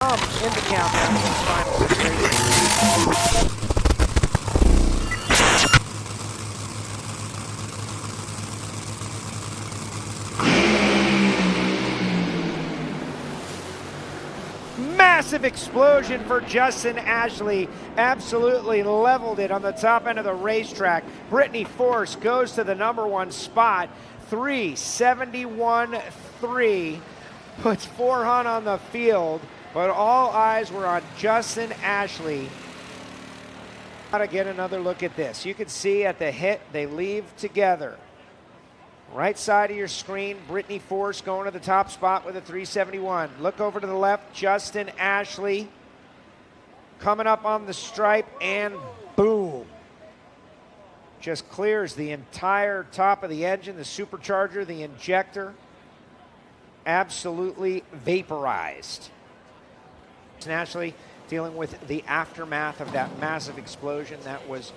In the countdown to this final situation. Massive explosion for Justin Ashley. Absolutely leveled it on the top end of the racetrack. Brittany Force goes to the #1 spot. 371.3 puts 400 on the field, but all eyes were on Justin Ashley. Gotta get another look at this. You can see at the hit, they leave together. Right side of your screen, Brittany Force going to the top spot with a 371. Look over to the left, Justin Ashley coming up on the stripe, and boom. Just clears the entire top of the engine, the supercharger, the injector. Absolutely vaporized. Justin Ashley dealing with the aftermath of that massive explosion that was